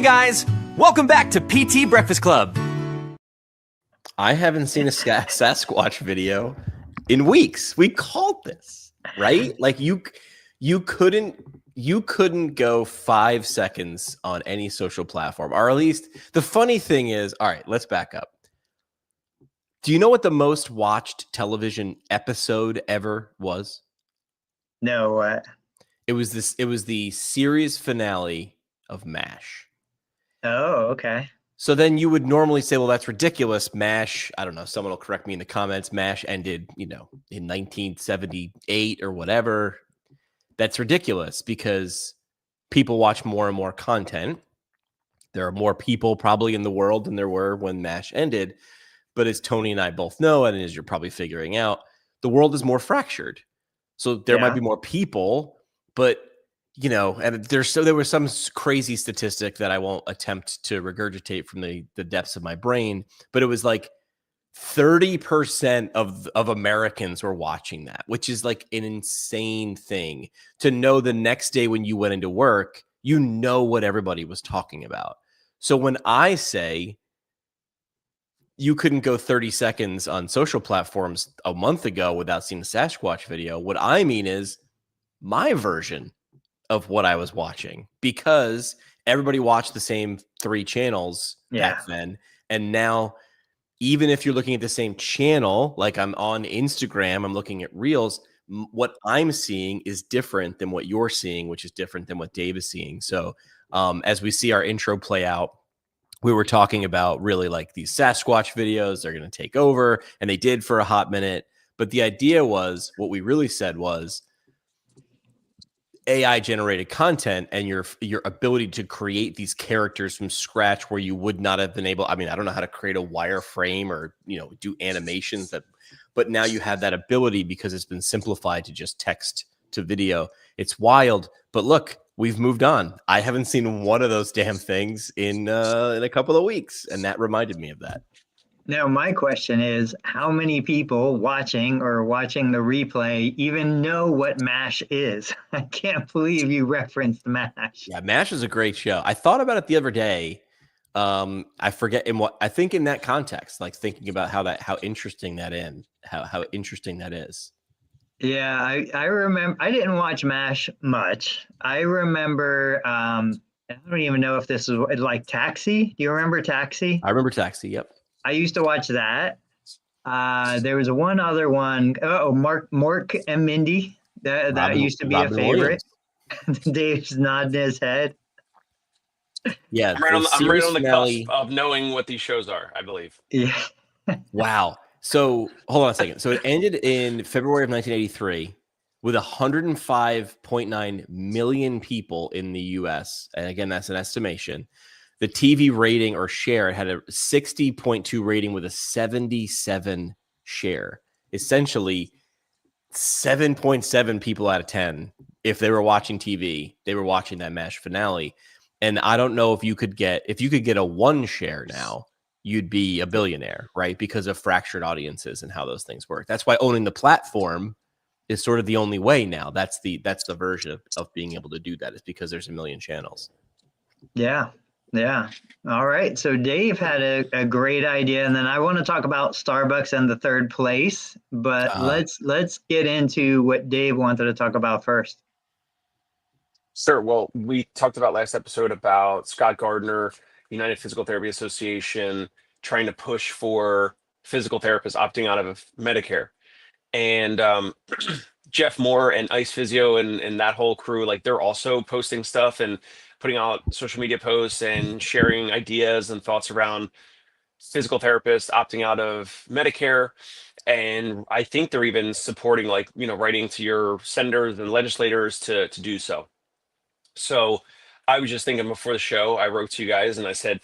guys, welcome back to PT Breakfast Club. I haven't seen a Sasquatch video in weeks. We called this, right? Like you couldn't go 5 seconds on any social platform, or at least the funny thing is, all right, let's back up. Do you know what the most watched television episode ever was? No, what? It was the series finale of MASH. Oh, okay. So then you would normally say, well, that's ridiculous. MASH, I don't know, someone will correct me in the comments. MASH ended, in 1978 or whatever. That's ridiculous because people watch more and more content. There are more people probably in the world than there were when MASH ended. But as Tony and I both know, and as you're probably figuring out, the world is more fractured. So there might be more people, but and there was some crazy statistic that I won't attempt to regurgitate from the depths of my brain, but it was like 30% of Americans were watching that, which is like an insane thing to know. The next day when you went into work, what everybody was talking about. So when I say you couldn't go 30 seconds on social platforms a month ago without seeing a Sasquatch video, what I mean is my version of what I was watching, because everybody watched the same 3 channels back then. And now, even if you're looking at the same channel, like I'm on Instagram, I'm looking at Reels, what I'm seeing is different than what you're seeing, which is different than what Dave is seeing. So as we see our intro play out, we were talking about really like these Sasquatch videos, they're going to take over, and they did for a hot minute. But the idea was, what we really said was, AI generated content and your ability to create these characters from scratch where you would not have been able. I mean, I don't know how to create a wireframe or, do animations but now you have that ability because it's been simplified to just text to video. It's wild, but look, we've moved on. I haven't seen one of those damn things in a couple of weeks. And that reminded me of that. Now, my question is, how many people watching the replay even know what MASH is? I can't believe you referenced MASH. Yeah, MASH is a great show. I thought about it the other day. I forget I think in that context, like thinking about how interesting that is. Yeah, I remember. I didn't watch MASH much. I remember. I don't even know if this is like Taxi. Do you remember Taxi? I remember Taxi. Yep. I used to watch that. There was one other one. Oh, Mork and Mindy. That used to be a favorite. Dave's nodding his head. Yeah, I'm right on the cusp of knowing what these shows are, I believe. Yeah. Wow. So hold on a second. So it ended in February of 1983 with 105.9 million people in the U.S. And again, that's an estimation. The TV rating or share, it had a 60.2 rating with a 77 share. Essentially, 7.7 people out of 10, if they were watching TV, they were watching that MASH finale. And I don't know if you could get a 1 share now, you'd be a billionaire, right? Because of fractured audiences and how those things work. That's why owning the platform is sort of the only way now. That's the version of being able to do that, is because there's a million channels. Yeah. Yeah. All right. So Dave had a great idea, and then I want to talk about Starbucks and the third place, but let's get into what Dave wanted to talk about first. Sure. Well, we talked about last episode about Scott Gardner, United Physical Therapy Association, trying to push for physical therapists opting out of Medicare. And Jeff Moore and Ice Physio and that whole crew, like, they're also posting stuff and putting out social media posts and sharing ideas and thoughts around physical therapists opting out of Medicare. And I think they're even supporting, like, writing to your senators and legislators to do so. So I was just thinking before the show, I wrote to you guys and I said,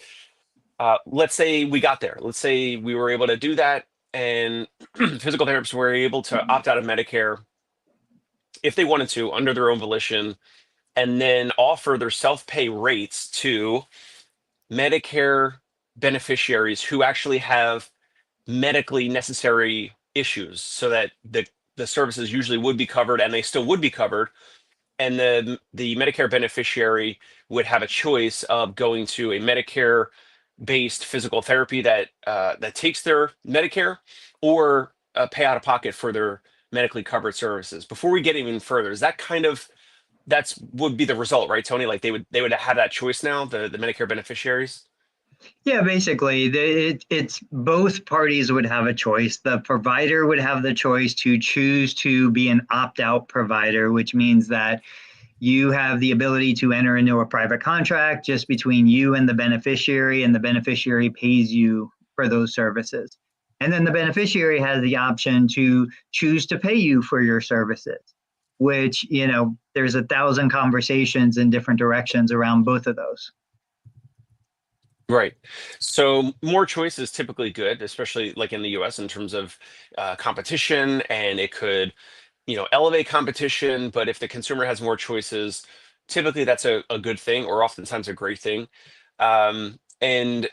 let's say we got there. Let's say we were able to do that and physical therapists were able to opt out of Medicare if they wanted to under their own volition, and then offer their self-pay rates to Medicare beneficiaries who actually have medically necessary issues, so that the services usually would be covered, and they still would be covered. and the Medicare beneficiary would have a choice of going to a Medicare based physical therapy that that takes their Medicare, or pay out of pocket for their medically covered services. Before we get even further, is that kind of that's would be the result, right, Tony? Like they would have that choice now, the Medicare beneficiaries. Yeah, basically, it's both parties would have a choice. The provider would have the choice to choose to be an opt-out provider, which means that you have the ability to enter into a private contract just between you and the beneficiary pays you for those services. And then the beneficiary has the option to choose to pay you for your services, which, there's 1,000 conversations in different directions around both of those. Right. So more choice is typically good, especially like in the US in terms of competition, and it could, elevate competition. But if the consumer has more choices, typically that's a good thing, or oftentimes a great thing. And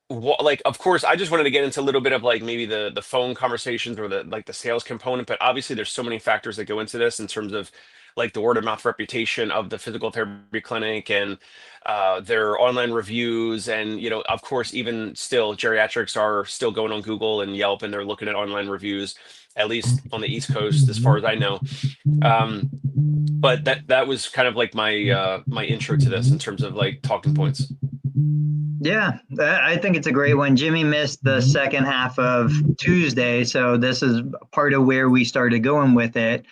like, of course, I just wanted to get into a little bit of like maybe the phone conversations or the sales component, but obviously there's so many factors that go into this in terms of like the word of mouth reputation of the physical therapy clinic, and their online reviews, and of course, even still geriatrics are still going on Google and Yelp, and they're looking at online reviews, at least on the East Coast as far as I know. But that was kind of like my intro to this in terms of like talking points. Yeah, I think it's a great one. Jimmy missed the second half of Tuesday, so this is part of where we started going with it.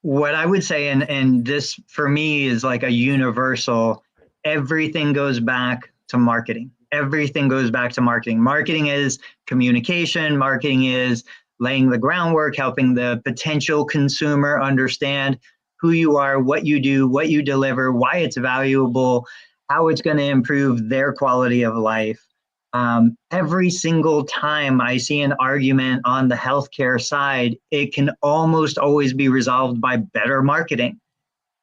What I would say, and this for me is like a universal, everything goes back to marketing. Everything goes back to marketing. Marketing is communication. Marketing is laying the groundwork, helping the potential consumer understand who you are, what you do, what you deliver, why it's valuable, how it's going to improve their quality of life. Every single time I see an argument on the healthcare side, it can almost always be resolved by better marketing.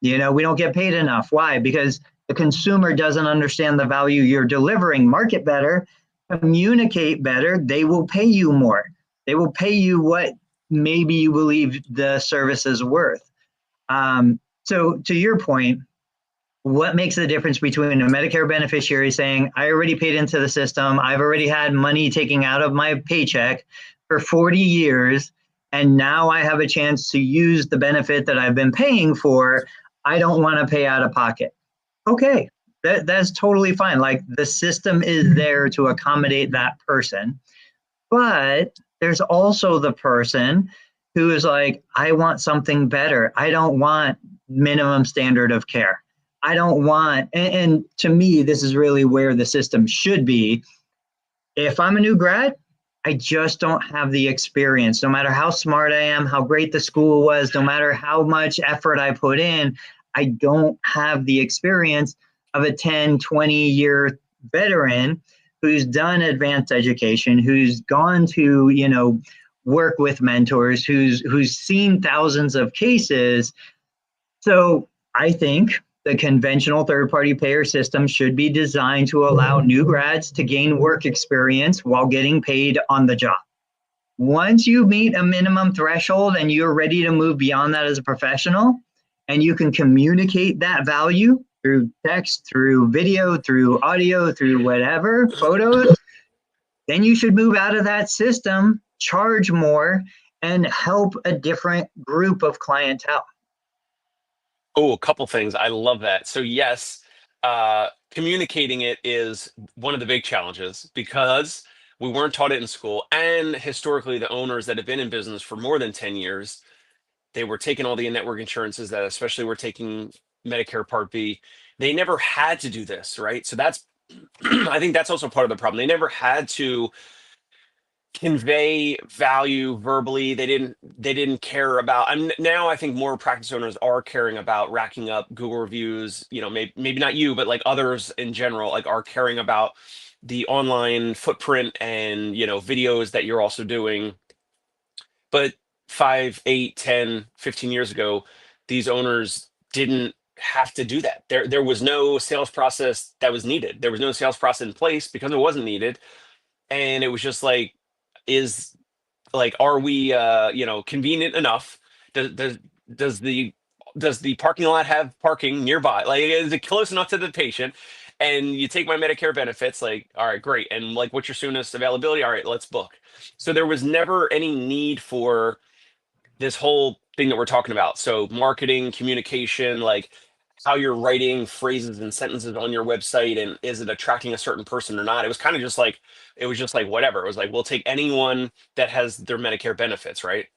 We don't get paid enough. Why? Because the consumer doesn't understand the value you're delivering. Market better, communicate better, they will pay you more. They will pay you what maybe you believe the service is worth. So to your point, what makes the difference between a Medicare beneficiary saying, I already paid into the system, I've already had money taken out of my paycheck for 40 years, and now I have a chance to use the benefit that I've been paying for, I don't want to pay out of pocket. Okay, that's totally fine. Like, the system is there to accommodate that person. But there's also the person who is like, I want something better. I don't want minimum standard of care. I don't want, and to me, this is really where the system should be. If I'm a new grad, I just don't have the experience. No matter how smart I am, how great the school was, no matter how much effort I put in, I don't have the experience of a 10, 20-year veteran who's done advanced education, who's gone to, work with mentors, who's seen thousands of cases. So I think the conventional third-party payer system should be designed to allow new grads to gain work experience while getting paid on the job. Once you meet a minimum threshold and you're ready to move beyond that as a professional, and you can communicate that value through text, through video, through audio, through whatever, photos, then you should move out of that system, charge more, and help a different group of clientele. Oh, a couple things. I love that. So yes, communicating it is one of the big challenges because we weren't taught it in school. And historically, the owners that have been in business for more than 10 years, they were taking all the in-network insurances that especially were taking Medicare Part B. They never had to do this, right? So that's, I think that's also part of the problem. They never had to convey value verbally. They didn't care about, and now I think more practice owners are caring about racking up Google reviews, maybe not you, but like others in general, like are caring about the online footprint and videos that you're also doing. But 5, 8, 10, 15 years ago, these owners didn't have to do that. There was no sales process that was needed. There was no sales process in place because it wasn't needed. And it was just like, are we convenient enough? does the parking lot have parking nearby? Like, is it close enough to the patient? And you take my Medicare benefits, like, all right, great. And like, what's your soonest availability? All right, let's book. So there was never any need for this whole thing that we're talking about. So marketing, communication, like how you're writing phrases and sentences on your website, and is it attracting a certain person or not? It was kind of just like, it was just like whatever. It was like, we'll take anyone that has their Medicare benefits, right?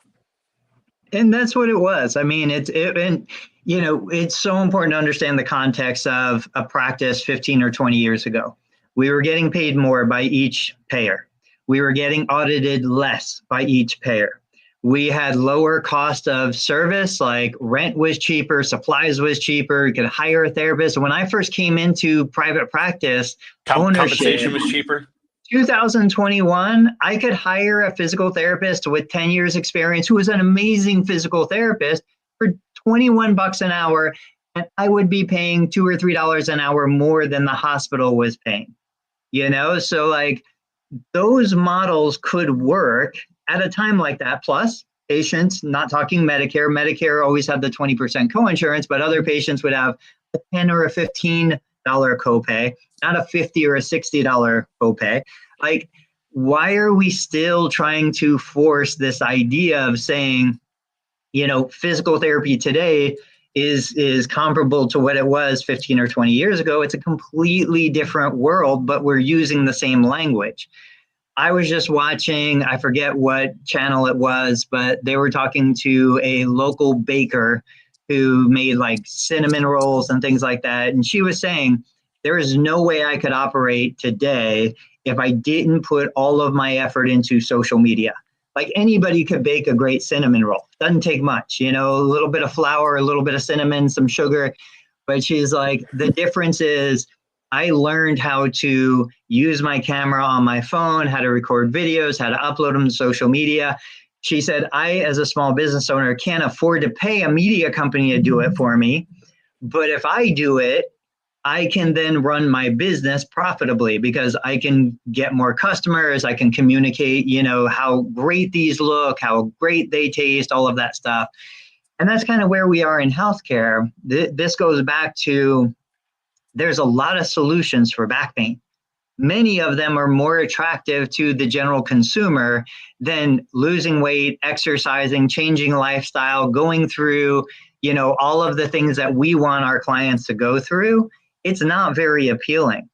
And that's what it was. I mean, and you know, it's so important to understand the context of a practice 15 or 20 years ago. We were getting paid more by each payer. We were getting audited less by each payer. We had lower cost of service, like rent was cheaper, supplies was cheaper, you could hire a therapist. When I first came into private practice, Compensation was cheaper. 2021, I could hire a physical therapist with 10 years experience who was an amazing physical therapist for 21 bucks an hour, and I would be paying $2 or $3 an hour more than the hospital was paying. You know, so like those models could work at a time like that. Plus, patients, not talking Medicare, Medicare always had the 20% coinsurance, but other patients would have a $10 or a $15 copay, not a $50 or a $60 copay. Like, why are we still trying to force this idea of saying, you know, physical therapy today is comparable to what it was 15 or 20 years ago? It's a completely different world, but we're using the same language. I was just watching, I forget what channel it was, but they were talking to a local baker who made like cinnamon rolls and things like that. And she was saying, there is no way I could operate today if I didn't put all of my effort into social media. Like anybody could bake a great cinnamon roll. Doesn't take much, you know, a little bit of flour, a little bit of cinnamon, some sugar. But she's like, the difference is I learned how to use my camera on my phone, how to record videos, how to upload them to social media. She said, I, as a small business owner, can't afford to pay a media company to do it for me. But if I do it, I can then run my business profitably because I can get more customers. I can communicate, you know, how great these look, how great they taste, all of that stuff. And that's kind of where we are in healthcare. This goes back to, there's a lot of solutions for back pain. Many of them are more attractive to the general consumer than losing weight, exercising, changing lifestyle, going through, you know, all of the things that we want our clients to go through. It's not very appealing.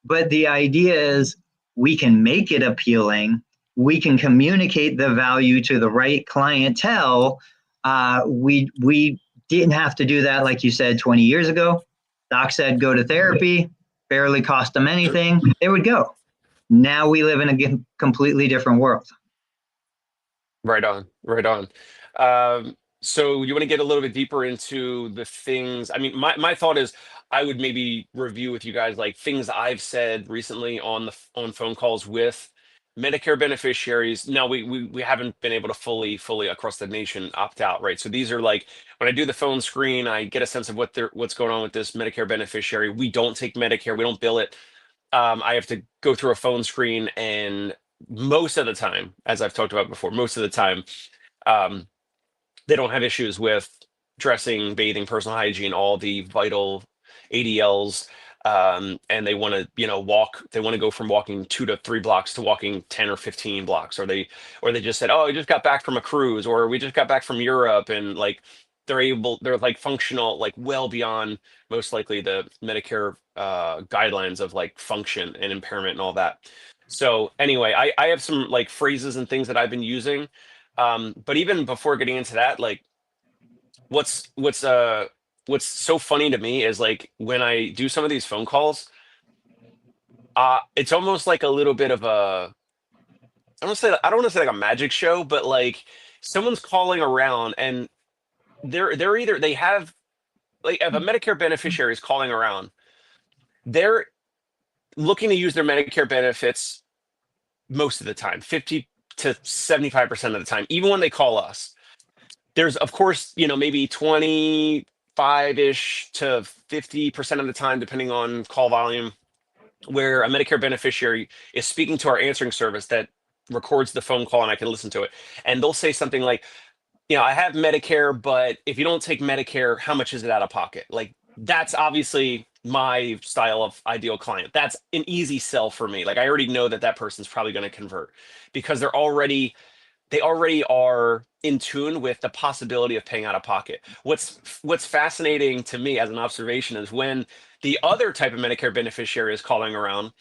But the idea is we can make it appealing. We can communicate the value to the right clientele. We didn't have to do that, like you said, 20 years ago. Doc said, go to therapy, barely cost them anything. They would go. Now we live in a completely different world. Right on, right on. So you want to get a little bit deeper into the things. I mean, my thought is I would maybe review with you guys like things I've said recently on phone calls with Medicare beneficiaries. Now we haven't been able to fully across the nation opt out, right? So these are like when I do the phone screen, I get a sense of what's going on with this Medicare beneficiary. We don't take Medicare, we don't bill it. I have to go through a phone screen, and most of the time, as I've talked about before, most of the time, they don't have issues with dressing, bathing, personal hygiene, all the vital ADLs, and they want to, you know, walk. They want to go from walking 2 to 3 blocks to walking 10 or 15 blocks, or they just said, "Oh, I just got back from a cruise," or "We just got back from Europe," and like they're like functional, like well beyond most likely the Medicare guidelines of like function and impairment and all that. So anyway, I have some like phrases and things that I've been using. But even before getting into that, like what's so funny to me is like when I do some of these phone calls, it's almost like a little bit of a, I don't want to say like a magic show, but like someone's calling around and they're either they have like if a Medicare beneficiary is calling around, they're looking to use their Medicare benefits most of the time, 50 to 75% of the time, even when they call us. There's, of course, you know, maybe 25-ish to 50% of the time, depending on call volume, where a Medicare beneficiary is speaking to our answering service that records the phone call and I can listen to it. And they'll say something like, I have Medicare, but if you don't take Medicare, how much is it out of pocket? Like, that's obviously my style of ideal client. That's an easy sell for me. Like, I already know that that person's probably going to convert because they already are in tune with the possibility of paying out of pocket. What's fascinating to me as an observation is when the other type of Medicare beneficiary is calling around,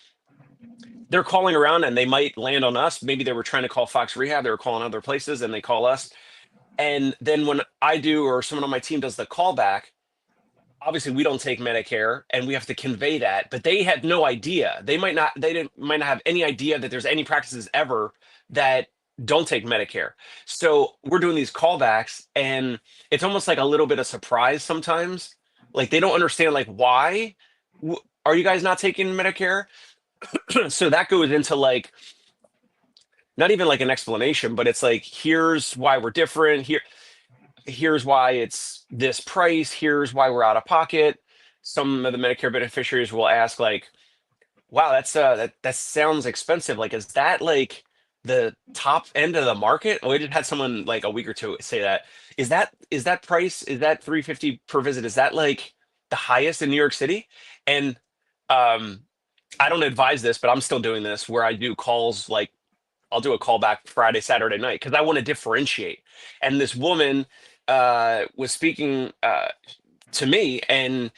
they're calling around and they might land on us. Maybe they were trying to call Fox Rehab, they were calling other places, and they call us. And then when I do, or someone on my team does the callback, obviously we don't take Medicare and we have to convey that, but they had no idea. Might not have any idea that there's any practices ever that don't take Medicare. So we're doing these callbacks and it's almost like a little bit of surprise sometimes. Like, they don't understand, like, why are you guys not taking Medicare? So that goes into, like, not even like an explanation, but it's like, here's why we're different. Here's why it's this price. Here's why we're out of pocket. Some of the Medicare beneficiaries will ask, like, wow, that sounds expensive. Like, is that like the top end of the market? We just had someone like a week or two say that. Is that price? Is that 350 per visit? Is that like the highest in New York City? And I don't advise this, but I'm still doing this where I do calls, like, I'll do a call back Friday, Saturday night, because I want to differentiate. And this woman was speaking to me, and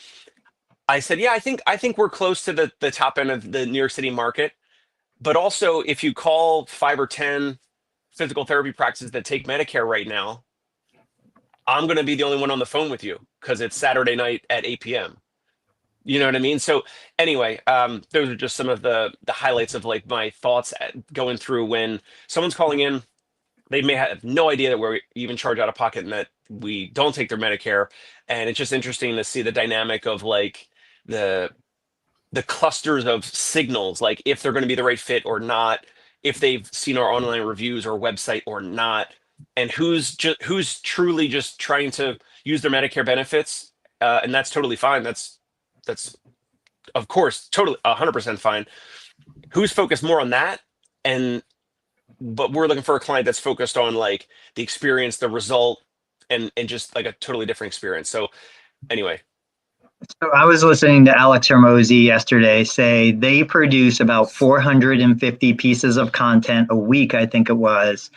I said, yeah, I think we're close to the top end of the New York City market. But also, if you call 5 or 10 physical therapy practices that take Medicare right now, I'm going to be the only one on the phone with you because it's Saturday night at 8 p.m. You know what I mean? So anyway, those are just some of the highlights of, like, my thoughts going through when someone's calling in. They may have no idea that we even charge out of pocket and that we don't take their Medicare. And it's just interesting to see the dynamic of, like, the clusters of signals, like if they're going to be the right fit or not, if they've seen our online reviews or website or not, and who's truly just trying to use their Medicare benefits. And that's totally fine. That's of course, totally 100% fine. Who's focused more on that? But we're looking for a client that's focused on, like, the experience, the result, and just like a totally different experience. So anyway. So I was listening to Alex Hermosi yesterday say they produce about 450 pieces of content a week, I think it was,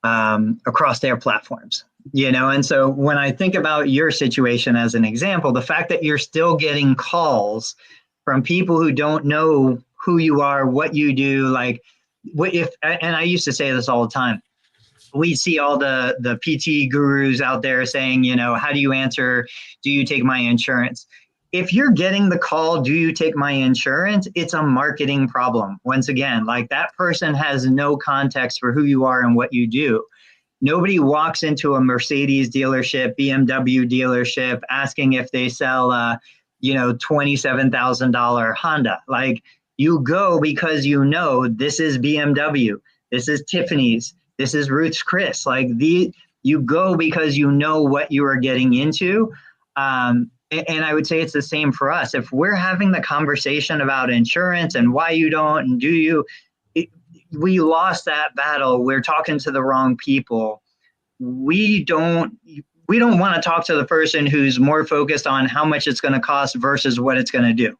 across their platforms. And so when I think about your situation as an example, the fact that you're still getting calls from people who don't know who you are, what you do, like, and I used to say this all the time. We see all the PT gurus out there saying, how do you answer, do you take my insurance? If you're getting the call, do you take my insurance? It's a marketing problem. Once again, like, that person has no context for who you are and what you do. Nobody walks into a Mercedes dealership, BMW dealership, asking if they sell $27,000 Honda. Like, you go because this is BMW, this is Tiffany's, this is Ruth's Chris. Like, you go because you know what you are getting into. And I would say it's the same for us. If we're having the conversation about insurance and why you don't and do you, we lost that battle. We're talking to the wrong people. We don't want to talk to the person who's more focused on how much it's going to cost versus what it's going to do.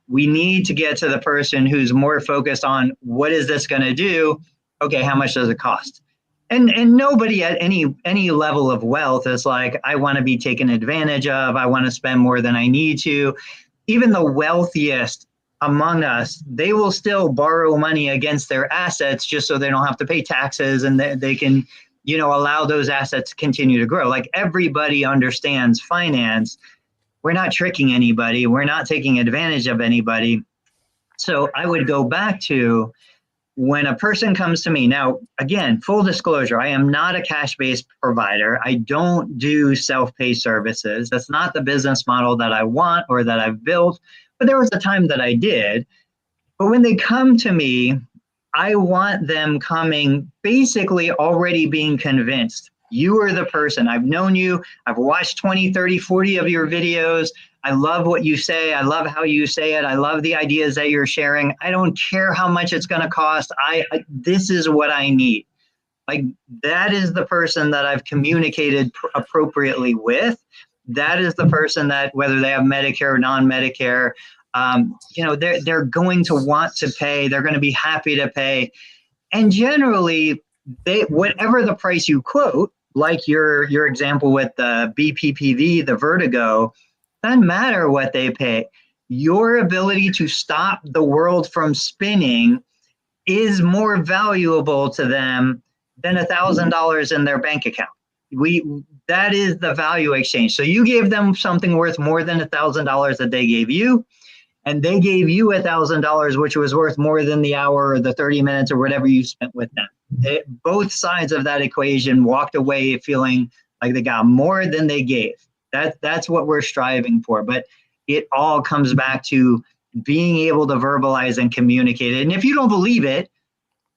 We need to get to the person who's more focused on what is this going to do? Okay, how much does it cost? And nobody at any level of wealth is like, I want to be taken advantage of. I want to spend more than I need to. Even the wealthiest among us, they will still borrow money against their assets just so they don't have to pay taxes and they can, allow those assets to continue to grow. Like, everybody understands finance. We're not tricking anybody. We're not taking advantage of anybody. So I would go back to, when a person comes to me, now, again, full disclosure, I am not a cash-based provider. I don't do self-pay services. That's not the business model that I want or that I've built, but there was a time that I did. But when they come to me, I want them coming basically already being convinced. You are the person. I've known you. I've watched 20, 30, 40 of your videos. I love what you say. I love how you say it. I love the ideas that you're sharing. I don't care how much it's going to cost. This is what I need. Like that is the person that I've communicated appropriately with. That is the person that, whether they have Medicare or non-Medicare, they're going to want to pay. They're going to be happy to pay. And generally, whatever the price you quote, like your example with the BPPV, the Vertigo, doesn't matter what they pay. Your ability to stop the world from spinning is more valuable to them than $1,000 in their bank account. That is the value exchange. So you gave them something worth more than $1,000 that they gave you, and they gave you $1,000, which was worth more than the hour or the 30 minutes or whatever you spent with them. Both sides of that equation walked away feeling like they got more than they gave. That's what we're striving for. But it all comes back to being able to verbalize and communicate it. And if you don't believe it,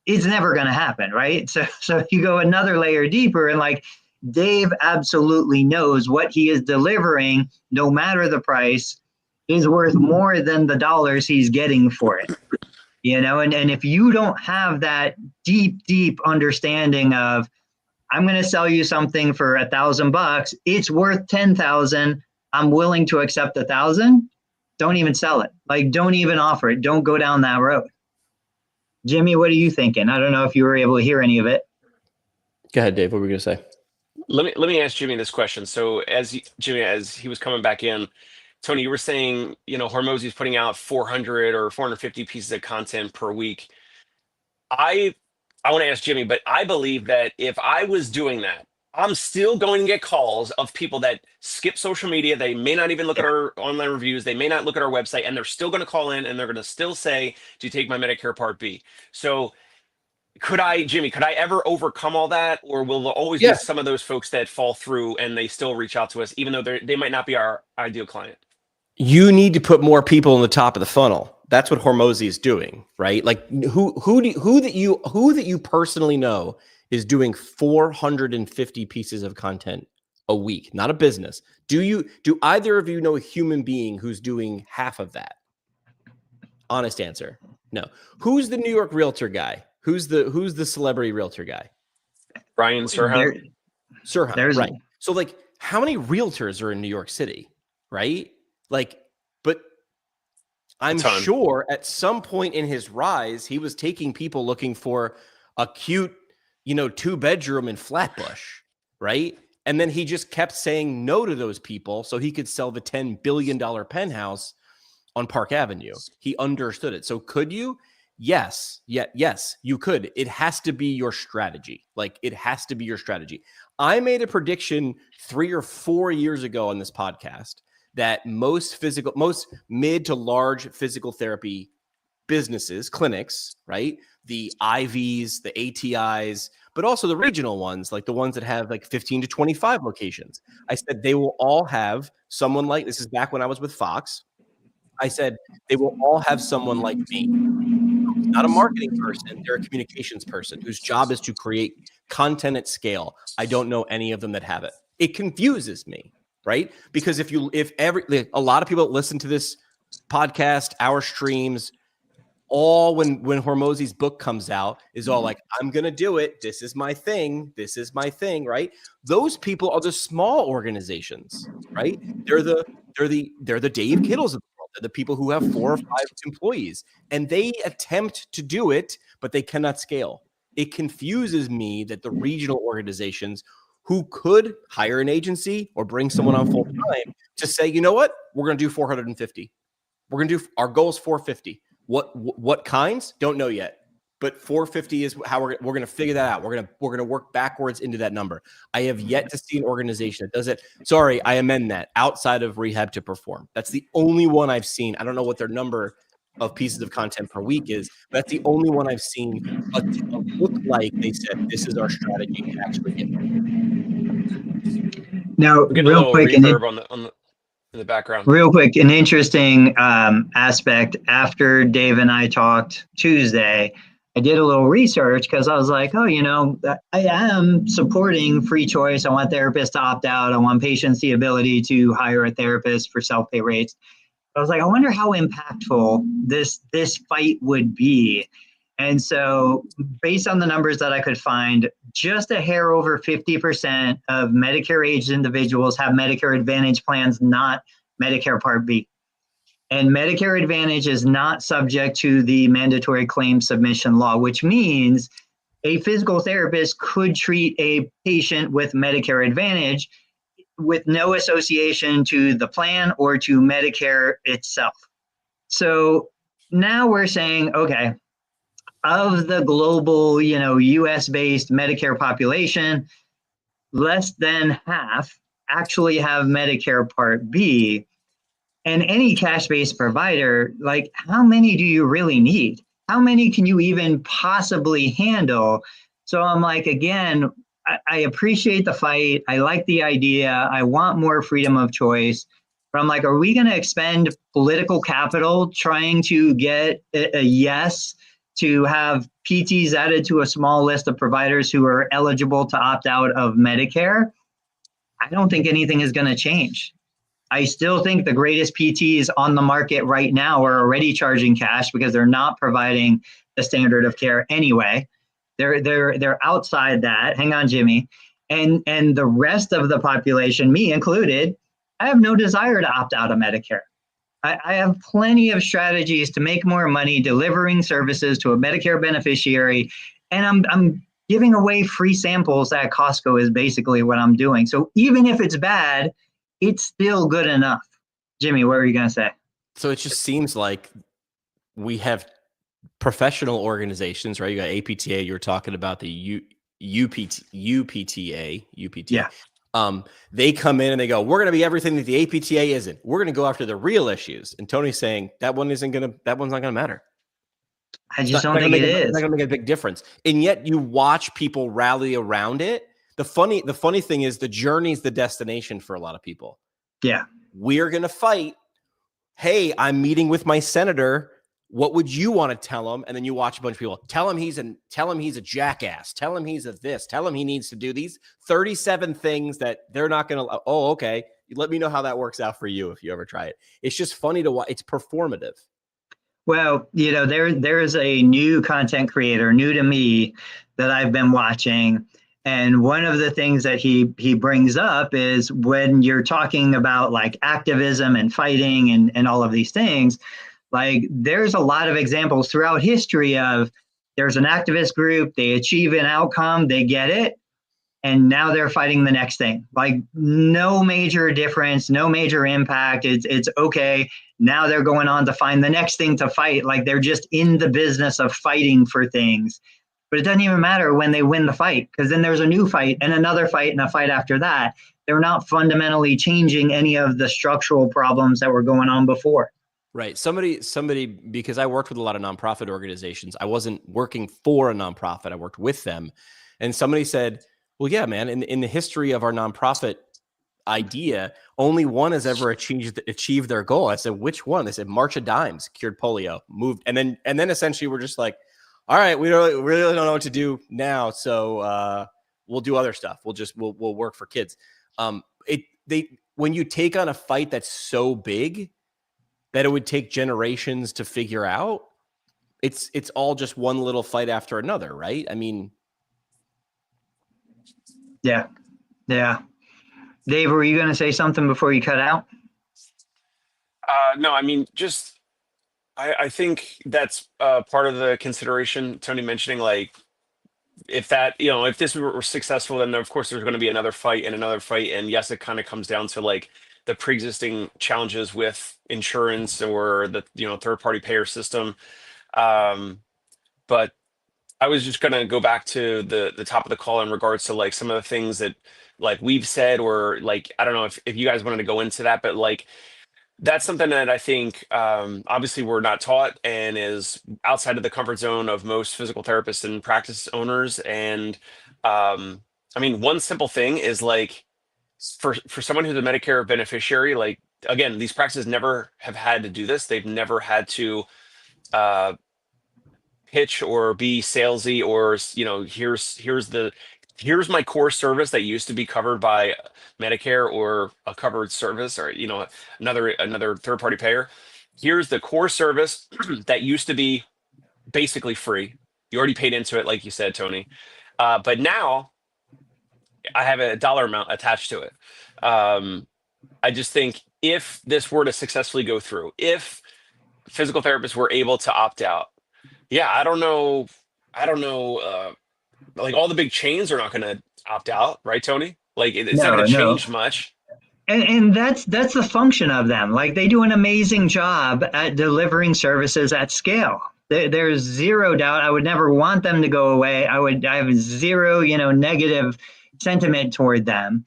it's never going to happen, right? So you go another layer deeper, and like Dave absolutely knows what he is delivering, no matter the price, is worth more than the dollars he's getting for it. And if you don't have that deep understanding of, I'm going to sell you something for $1,000, it's worth 10,000, I'm willing to accept 1,000, don't even sell it. Like, don't even offer it. Don't go down that road. Jimmy, what are you thinking? I don't know if you were able to hear any of it. Go ahead, Dave. What were we going to say? Let me ask Jimmy this question. So as he was coming back in, Tony, you were saying, Hormozi's putting out 400 or 450 pieces of content per week. I want to ask Jimmy, but I believe that if I was doing that, I'm still going to get calls of people that skip social media. They may not even look at our online reviews. They may not look at our website, and they're still going to call in, and they're going to still say, do you take my Medicare Part B? So Jimmy, could I ever overcome all that? Or will there always be some of those folks that fall through and they still reach out to us, even though they might not be our ideal client? You need to put more people in the top of the funnel. That's what Hormozi is doing, right? Like who that you personally know is doing 450 pieces of content a week, not a business. Do either of you know a human being who's doing half of that? Honest answer. No. Who's the New York realtor guy? Who's the celebrity realtor guy? Ryan Serhant. Serhant, right. So like, how many realtors are in New York City, right? Like, but I'm sure at some point in his rise, he was taking people looking for a cute, 2-bedroom in Flatbush, right? And then he just kept saying no to those people so he could sell the $10 billion penthouse on Park Avenue. He understood it. So could you? Yes, you could. It has to be your strategy. Like, it has to be your strategy. I made a prediction 3 or 4 years ago on this podcast that most mid to large physical therapy businesses, clinics, right? The IVs, the ATIs, but also the regional ones, like the ones that have like 15 to 25 locations. I said they will all have someone like, this is back when I was with Fox. I said they will all have someone like me. Not a marketing person, they're a communications person whose job is to create content at scale. I don't know any of them that have it. It confuses me, right? Because a lot of people that listen to this podcast, our streams, all when Hormozi's book comes out is all like, I'm going to do it. This is my thing. This is my thing, right? Those people are the small organizations, right? They're the Dave Kittles of the world. They're the people who have 4 or 5 employees, and they attempt to do it, but they cannot scale. It confuses me that the regional organizations who could hire an agency or bring someone on full time to say, you know what, we're going to do 450. We're going to do, our goal is 450. What kinds? Don't know yet. But 450 is how we're going to figure that out. We're going to work backwards into that number. I have yet to see an organization that does it. Sorry, I amend that. Outside of Rehab to Perform. That's the only one I've seen. I don't know what their number of pieces of content per week is, but that's the only one I've seen look like they said, this is our strategy to actually get there. Now, real quick, in the background. Real quick, an interesting aspect. After Dave and I talked Tuesday, I did a little research because I was like, I am supporting free choice. I want therapists to opt out. I want patients the ability to hire a therapist for self-pay rates. I was like, I wonder how impactful this fight would be. And so, based on the numbers that I could find, just a hair over 50% of Medicare aged individuals have Medicare Advantage plans, not Medicare Part B. And Medicare Advantage is not subject to the mandatory claim submission law, which means a physical therapist could treat a patient with Medicare Advantage with no association to the plan or to Medicare itself. So now we're saying, okay, of the global, US-based Medicare population, less than half actually have Medicare Part B. And any cash-based provider, like, how many do you really need? How many can you even possibly handle? So I'm like, again, I appreciate the fight. I like the idea. I want more freedom of choice. But I'm like, are we going to expend political capital trying to get a yes to have PTs added to a small list of providers who are eligible to opt out of Medicare? I don't think anything is going to change. I still think the greatest PTs on the market right now are already charging cash because they're not providing the standard of care anyway. They're outside that. Hang on, Jimmy. And the rest of the population, me included, I have no desire to opt out of Medicare. I have plenty of strategies to make more money delivering services to a Medicare beneficiary, and I'm giving away free samples at Costco is basically what I'm doing. So even if it's bad, it's still good enough. Jimmy, what were you going to say? So it just seems like we have professional organizations, right? You got APTA, you were talking about the UPTA. Yeah. They come in and they go, we're going to be everything that the APTA isn't. We're going to go after the real issues. And Tony's saying that one's not going to matter. I just don't think it is. It's not going to make a big difference. And yet you watch people rally around it. The funny thing is the journey's the destination for a lot of people. Yeah. We're going to fight. Hey, I'm meeting with my senator. What would you want to tell him? And then you watch a bunch of people tell him he's a jackass. Tell him he's a this. Tell him he needs to do these 37 things that they're not going to. Oh, okay. Let me know how that works out for you if you ever try it. It's just funny to watch. It's performative. Well, there is a new content creator, new to me, that I've been watching. And one of the things that he brings up is when you're talking about like activism and fighting and all of these things, like there's a lot of examples throughout history of there's an activist group, they achieve an outcome, they get it, and now they're fighting the next thing. Like no major difference, no major impact. It's okay. Now they're going on to find the next thing to fight. Like they're just in the business of fighting for things. But it doesn't even matter when they win the fight, because then there's a new fight and another fight and a fight after that. They're not fundamentally changing any of the structural problems that were going on before. Right. Somebody, because I worked with a lot of nonprofit organizations. I wasn't working for a nonprofit. I worked with them. And somebody said, well, yeah, man, in the history of our nonprofit idea, only one has ever achieved their goal. I said, which one? They said, March of Dimes cured polio, moved. And then essentially we're just like, all right, we really don't know what to do now. So we'll do other stuff. We'll work for kids. When you take on a fight that's so big that it would take generations to figure out, it's all just one little fight after another, right? I mean, yeah. Dave, were you going to say something before you cut out? No, I mean, I think that's part of the consideration. Tony mentioning like, if this were successful, then of course there's going to be another fight. And yes, it kind of comes down to like the pre-existing challenges with insurance or the third-party payer system. But I was just going to go back to the top of the call in regards to like some of the things that like we've said, or like, I don't know if you guys wanted to go into that, but like that's something that I think obviously we're not taught and is outside of the comfort zone of most physical therapists and practice owners. And I mean, one simple thing is like for someone who's a Medicare beneficiary, like again, these practices never have had to do this. They've never had to pitch or be salesy or here's my core service that used to be covered by Medicare or a covered service or another third-party payer. Here's the core service that used to be basically free. You already paid into it, like you said, Tony. But now I have a dollar amount attached to it. I just think if this were to successfully go through, if physical therapists were able to opt out, yeah, I don't know. Like all the big chains are not going to opt out, right, Tony? Like it's not No, going to no. change much. And that's the function of them. Like they do an amazing job at delivering services at scale. There's zero doubt. I would never want them to go away. I have zero, negative sentiment toward them.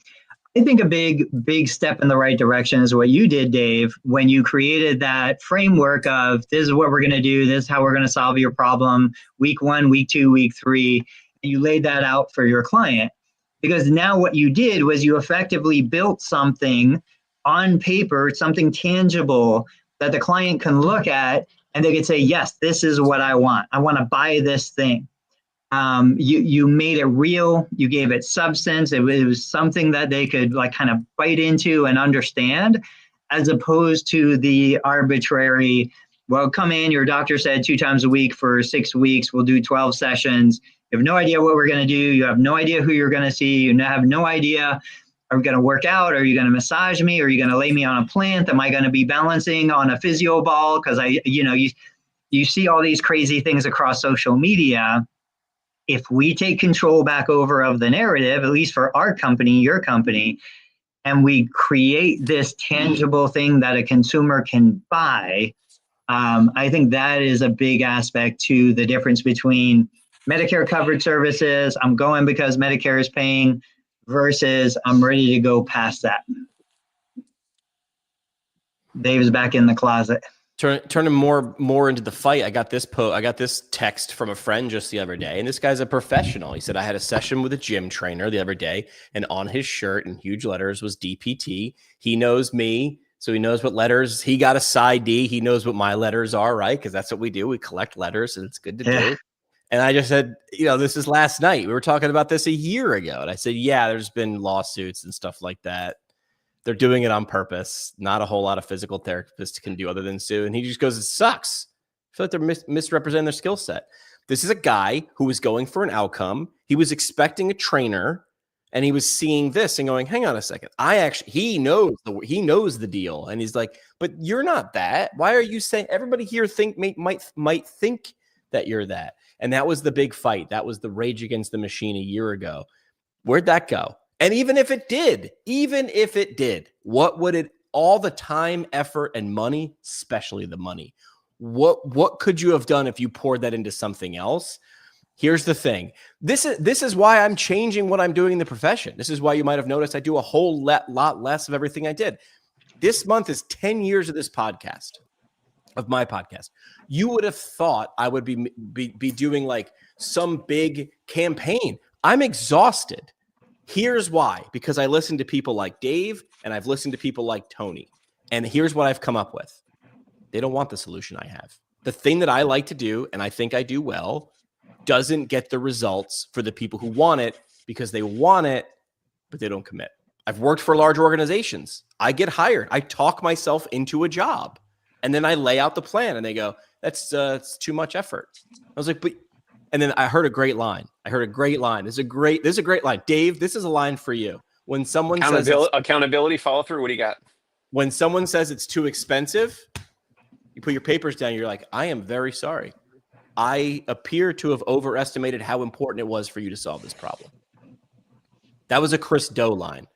I think a big step in the right direction is what you did, Dave, when you created that framework of this is what we're going to do, this is how we're going to solve your problem, week 1, week 2, week 3, and you laid that out for your client. Because now what you did was you effectively built something on paper, something tangible that the client can look at and they could say, yes, this is what I want. I want to buy this thing. You made it real. You gave it substance. It was something that they could like kind of bite into and understand, as opposed to the arbitrary, well, come in, your doctor said 2 times a week for 6 weeks, we'll do 12 sessions. You have no idea what we're going to do. You have no idea who you're going to see. You have no idea, are we going to work out? Are you going to massage me? Are you going to lay me on a plant? Am I going to be balancing on a physio ball? Because you see all these crazy things across social media. If we take control back over of the narrative, at least for our company, your company, and we create this tangible thing that a consumer can buy, I think that is a big aspect to the difference between Medicare covered services, I'm going because Medicare is paying, versus I'm ready to go past that. Dave's back in the closet. Turning more into the fight. I got this text from a friend just the other day, and this guy's a professional. He said, I had a session with a gym trainer the other day, and on his shirt in huge letters was DPT. He knows me, so he knows what letters. He got a side D. He knows what my letters are, right? Because that's what we do. We collect letters, and it's good to do. And I just said, this is last night. We were talking about this a year ago. And I said, yeah, there's been lawsuits and stuff like that. They're doing it on purpose. Not a whole lot of physical therapists can do other than sue. And he just goes, it sucks. I feel like they're misrepresenting their skill set. This is a guy who was going for an outcome. He was expecting a trainer, and he was seeing this and going, hang on a second. He knows the deal. And he's like, but you're not that. Why are you saying everybody here might think that you're that? And that was the big fight. That was the Rage Against the Machine a year ago. Where'd that go? And even if it did, what would it, all the time, effort, and money, especially the money, what could you have done if you poured that into something else? Here's the thing. This is why I'm changing what I'm doing in the profession. This is why you might have noticed I do a whole lot less of everything I did. This month is 10 years of this podcast. Of my podcast, you would have thought I would be doing like some big campaign. I'm exhausted. Here's why: because I listen to people like Dave and I've listened to people like Tony. And here's what I've come up with: they don't want the solution I have. The thing that I like to do, and I think I do well, doesn't get the results for the people who want it because they want it, but they don't commit. I've worked for large organizations. I get hired. I talk myself into a job. And then I lay out the plan and they go, that's it's too much effort. I was like, but, and then I heard a great line. This is a great line. Dave, this is a line for you. When someone says accountability, follow through. What do you got? When someone says it's too expensive, you put your papers down. You're like, I am very sorry. I appear to have overestimated how important it was for you to solve this problem. That was a Chris Doe line.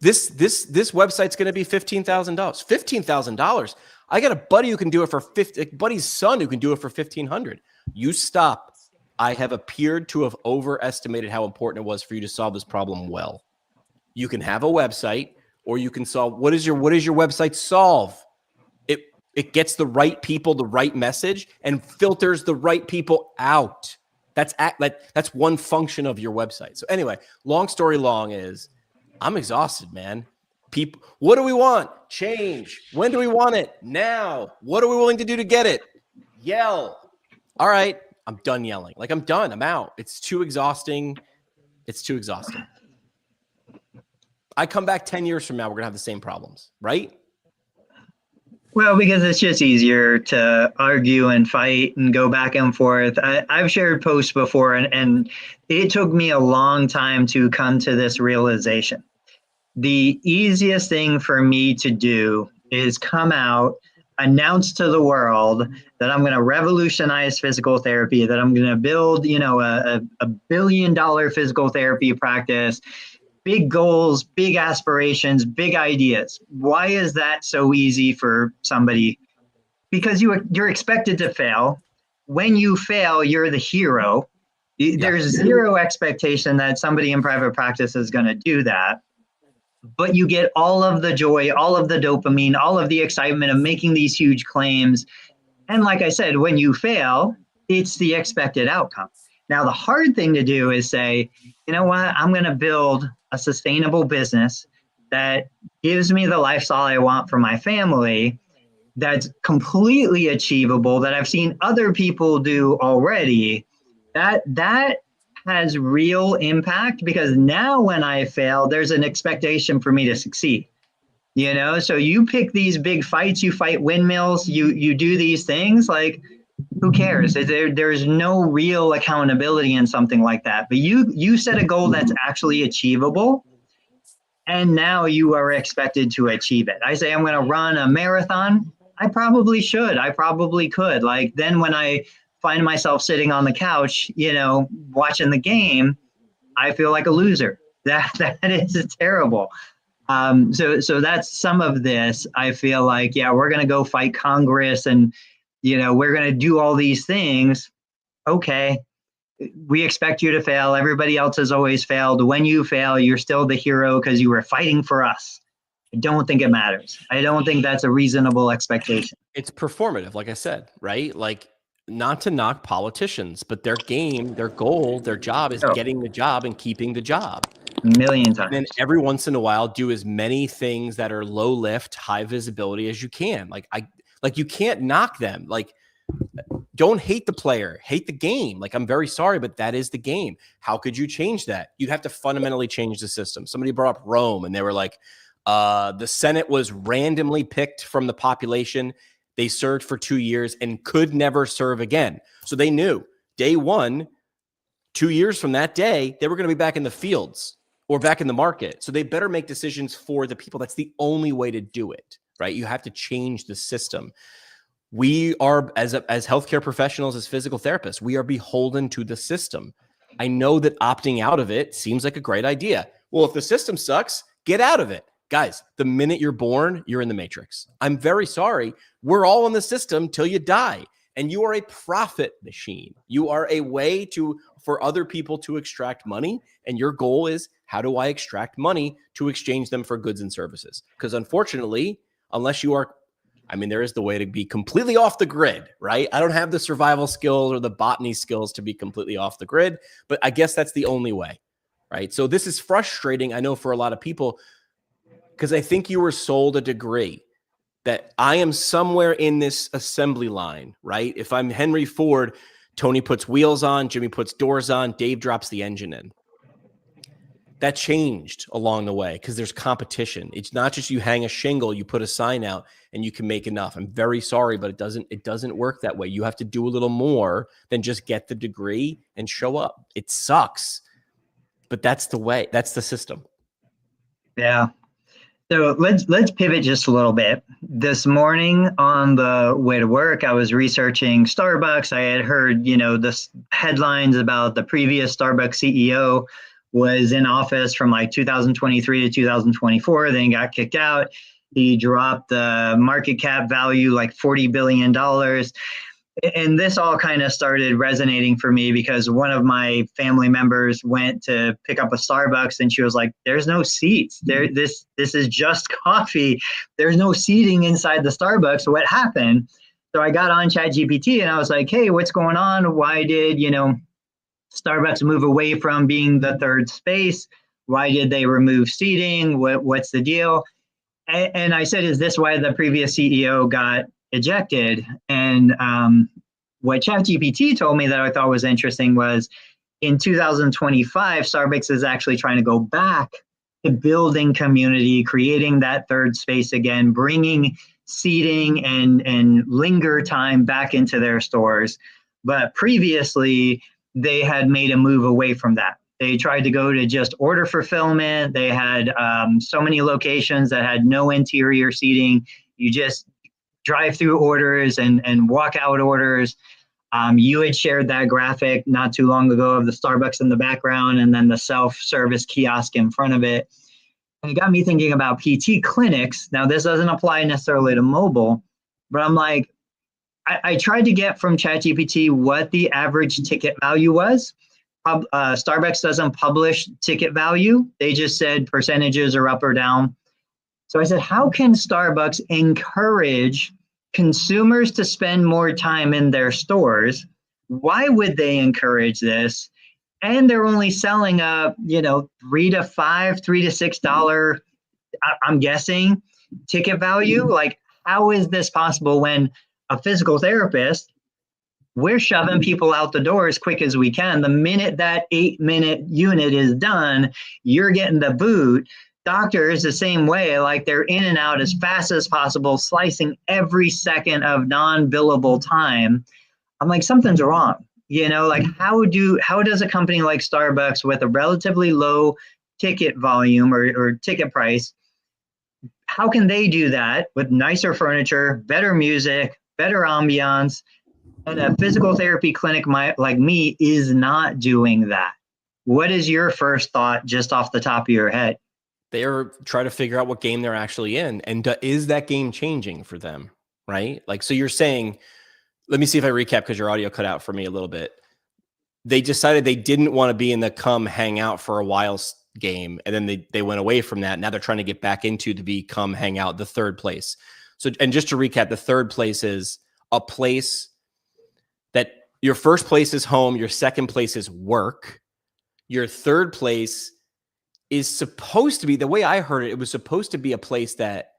This website's going to be $15,000. $15,000. I got a buddy who can do it for buddy's son who can do it for $1,500. You stop. I have appeared to have overestimated how important it was for you to solve this problem well. You can have a website, or you can solve. What does your website solve? It gets the right people the right message and filters the right people out. That's one function of your website. So anyway, long story long is, I'm exhausted, man. People, what do we want? Change. When do we want it? Now. What are we willing to do to get it? Yell. All right. I'm done yelling. Like, I'm done. I'm out. It's too exhausting. I come back 10 years from now, we're going to have the same problems, right? Well, because it's just easier to argue and fight and go back and forth. I've shared posts before, and it took me a long time to come to this realization. The easiest thing for me to do is come out, announce to the world that I'm going to revolutionize physical therapy, that I'm going to build, a $1 billion physical therapy practice, big goals, big aspirations, big ideas. Why is that so easy for somebody? Because you're expected to fail. When you fail, you're the hero. There's zero expectation that somebody in private practice is going to do that. But you get all of the joy, all of the dopamine, all of the excitement of making these huge claims. And like I said, when you fail, it's the expected outcome. Now, the hard thing to do is say, you know what, I'm going to build a sustainable business that gives me the lifestyle I want for my family, that's completely achievable, that I've seen other people do already. That has real impact, because now when I fail, there's an expectation for me to succeed. So you pick these big fights, you fight windmills, you do these things, like, who cares? There's no real accountability in something like that. But you set a goal that's actually achievable, and now you are expected to achieve it. I say I'm going to run a marathon. I probably should. I probably could. Like, then when I find myself sitting on the couch, watching the game, I feel like a loser. That is terrible. So that's some of this. I feel like, we're going to go fight Congress, and we're going to do all these things. Okay, we expect you to fail. Everybody else has always failed. When you fail, you're still the hero because you were fighting for us. I don't think it matters. I don't think that's a reasonable expectation. It's performative, like I said, right? Like, not to knock politicians, but their game, their goal, their job is getting the job and keeping the job. A million times. And then every once in a while, do as many things that are low lift, high visibility as you can. Like you can't knock them. Like, don't hate the player, hate the game. Like, I'm very sorry, but that is the game. How could you change that? You'd have to fundamentally change the system. Somebody brought up Rome, and they were like, the Senate was randomly picked from the population. They served for 2 years and could never serve again. So they knew day one, 2 years from that day, they were going to be back in the fields or back in the market. So they better make decisions for the people. That's the only way to do it, right? You have to change the system. We are, as healthcare professionals, as physical therapists, we are beholden to the system. I know that opting out of it seems like a great idea. Well, if the system sucks, get out of it. Guys, the minute you're born, you're in the matrix. I'm very sorry. We're all in the system till you die. And you are a profit machine. You are a way for other people to extract money. And your goal is, how do I extract money to exchange them for goods and services? Because unfortunately, unless you are, there is the way to be completely off the grid, right? I don't have the survival skills or the botany skills to be completely off the grid, but I guess that's the only way, right? So this is frustrating, I know, for a lot of people, because I think you were sold a degree that I am somewhere in this assembly line, right? If I'm Henry Ford, Tony puts wheels on, Jimmy puts doors on, Dave drops the engine in. That changed along the way because there's competition. It's not just you hang a shingle, you put a sign out, and you can make enough. I'm very sorry, but it doesn't work that way. You have to do a little more than just get the degree and show up. It sucks, but that's the way. That's the system. Yeah. So let's pivot just a little bit. This morning on the way to work, I was researching Starbucks. I had heard, the headlines about the previous Starbucks CEO was in office from like 2023 to 2024, then he got kicked out. He dropped the market cap value like $40 billion. And this all kind of started resonating for me because one of my family members went to pick up a Starbucks and she was like, there's no seats there. This is just coffee. There's no seating inside the Starbucks. What happened? So I got on ChatGPT and I was like, hey, what's going on? Why did, Starbucks move away from being the third space? Why did they remove seating? What's the deal? And I said, is this why the previous CEO got ejected? And what ChatGPT told me that I thought was interesting was in 2025, Starbucks is actually trying to go back to building community, creating that third space again, bringing seating and linger time back into their stores. But previously, they had made a move away from that. They tried to go to just order fulfillment. They had so many locations that had no interior seating. You just drive through orders and walk out orders. You had shared that graphic not too long ago of the Starbucks in the background and then the self-service kiosk in front of it. And it got me thinking about PT clinics. Now, this doesn't apply necessarily to mobile, but I'm like, I tried to get from ChatGPT what the average ticket value was. Starbucks doesn't publish ticket value. They just said percentages are up or down. So I said, how can Starbucks encourage consumers to spend more time in their stores? Why would they encourage this? And they're only selling $3 to $5, $3 to $6, I'm guessing, ticket value. Like, how is this possible when a physical therapist, we're shoving people out the door as quick as we can. The minute that 8-minute unit is done, you're getting the boot. Doctors the same way, like they're in and out as fast as possible, slicing every second of non-billable time. I'm like, something's wrong. Like how does a company like Starbucks with a relatively low ticket volume or ticket price, how can they do that with nicer furniture, better music, better ambiance? And a physical therapy clinic like me is not doing that. What is your first thought just off the top of your head? They're trying to figure out what game they're actually in. And is that game changing for them, right? Like, so you're saying, let me see if I recap because your audio cut out for me a little bit. They decided they didn't want to be in the come hang out for a while game. And then they went away from that. Now they're trying to get back into to be come hang out, the third place. So, and just to recap, the third place is a place that your first place is home. Your second place is work. Your third place is supposed to be, the way I heard it, it was supposed to be a place that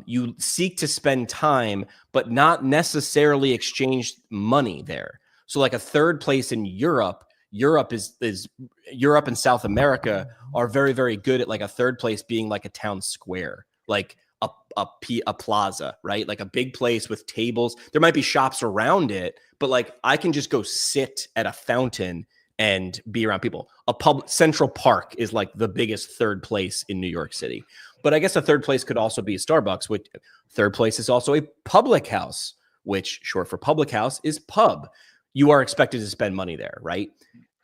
you seek to spend time, but not necessarily exchange money there. So like a third place in Europe is Europe and South America are very, very good at like a third place being like a town square, like a plaza, right? Like a big place with tables. There might be shops around it, but like I can just go sit at a fountain and be around people. Central Park is like the biggest third place in New York City. But I guess a third place could also be a Starbucks, which third place is also a public house, which short for public house is pub. You are expected to spend money there, right?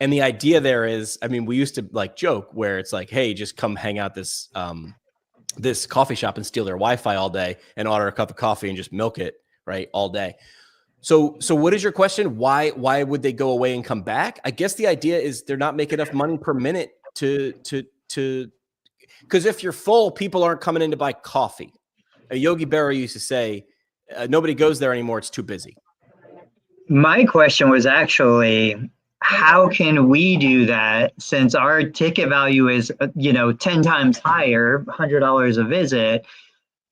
And the idea there is, I mean, we used to like joke where it's like, hey, just come hang out this coffee shop and steal their Wi-Fi all day and order a cup of coffee and just milk it, right, all day. So what is your question? Why would they go away and come back? I guess the idea is they're not making enough money per minute to because if you're full, people aren't coming in to buy coffee. Yogi Berra used to say, nobody goes there anymore. It's too busy. My question was actually, how can we do that since our ticket value is, 10 times higher, $100 a visit?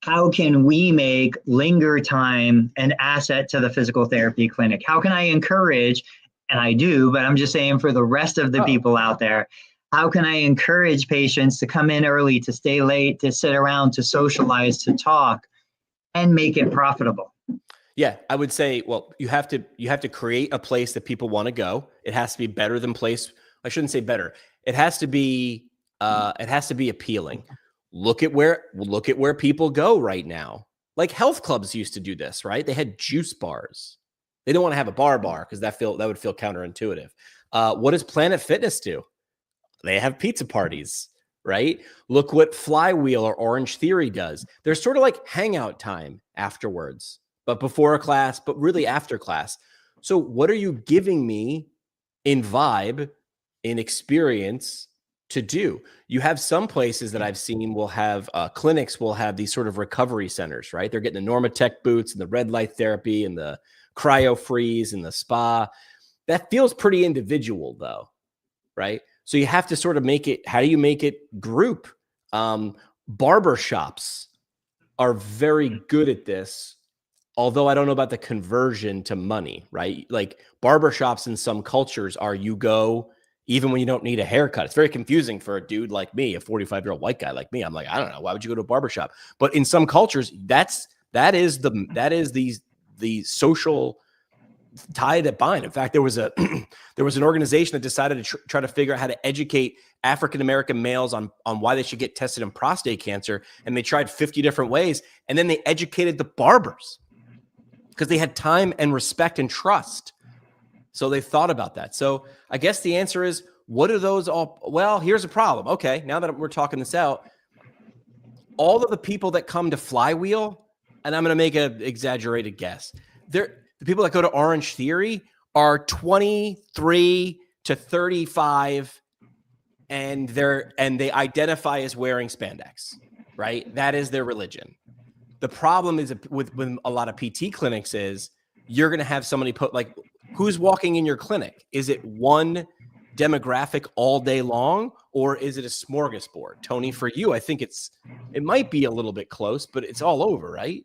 How can we make linger time an asset to the physical therapy clinic? How can I encourage, and I do, but I'm just saying for the rest of the people out there, how can I encourage patients to come in early, to stay late, to sit around, to socialize, to talk, and make it profitable? Yeah, I would say, well, you have to create a place that people want to go. It has to be better than place. I shouldn't say better. It has to be appealing. Look at where people go right now. Like health clubs used to do this, right? They had juice bars. They don't want to have a bar because that would feel counterintuitive. What does Planet Fitness do? They have pizza parties, right? Look what Flywheel or Orange Theory does. There's sort of like hangout time afterwards, but before a class, but really after class. So what are you giving me in vibe, in experience to do? You have some places that I've seen will have clinics will have these sort of recovery centers, right? They're getting the Normatec boots and the red light therapy and the cryo freeze and the spa. That feels pretty individual though, right? So you have to sort of make it, how do you make it group? Barber shops are very good at this, although I don't know about the conversion to money, right? Like barber shops in some cultures are you go even when you don't need a haircut. It's very confusing for a dude like me, a 45-year-old white guy like me. I'm like, I don't know, why would you go to a barbershop? But in some cultures, that is the social tie that bind. In fact, there was an organization that decided to try to figure out how to educate African American males on why they should get tested in prostate cancer, and they tried 50 different ways, and then they educated the barbers because they had time and respect and trust. So they thought about that. So I guess the answer is, what are those all? Well, here's a problem. Okay, now that we're talking this out, all of the people that come to Flywheel, and I'm going to make an exaggerated guess, the people that go to Orange Theory are 23 to 35, and they identify as wearing spandex, right? That is their religion. The problem is with a lot of PT clinics is you're going to have somebody put, like, who's walking in your clinic? Is it one demographic all day long, or is it a smorgasbord? Tony, for you, I think it might be a little bit close, but it's all over, right?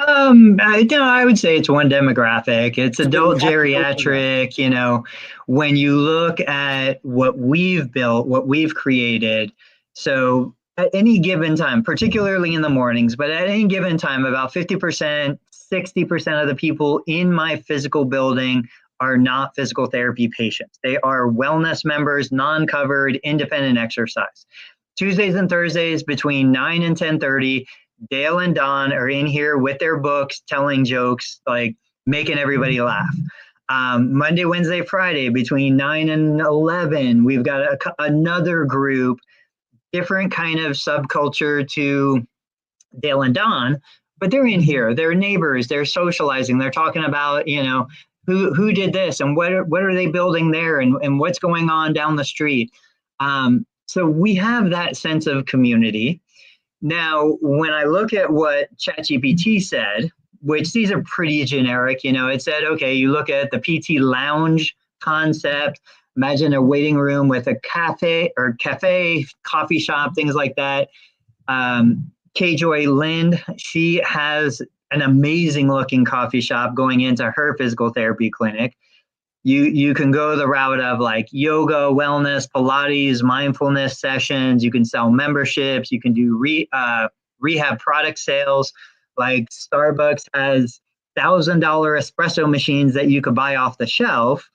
I would say it's one demographic. It's adult geriatric. You know, when you look at what we've built, what we've created, so at any given time, particularly in the mornings, but at any given time, about 50%, 60% of the people in my physical building are not physical therapy patients. They are wellness members, non-covered, independent exercise. Tuesdays and Thursdays between 9 and 10:30, Dale and Don are in here with their books, telling jokes, like making everybody laugh. Monday, Wednesday, Friday between 9 and 11, we've got another group, different kind of subculture to Dale and Don, but they're in here. They're neighbors. They're socializing. They're talking about, you know, who did this and what are they building there and what's going on down the street. So we have that sense of community. Now, when I look at what ChatGPT said, which these are pretty generic, you know, it said, okay, you look at the PT lounge concept, imagine a waiting room with a cafe, coffee shop, things like that. K-Joy Lind, she has an amazing looking coffee shop going into her physical therapy clinic. You can go the route of like yoga, wellness, Pilates, mindfulness sessions. You can sell memberships. You can do rehab product sales. Like Starbucks has $1,000 espresso machines that you could buy off the shelf.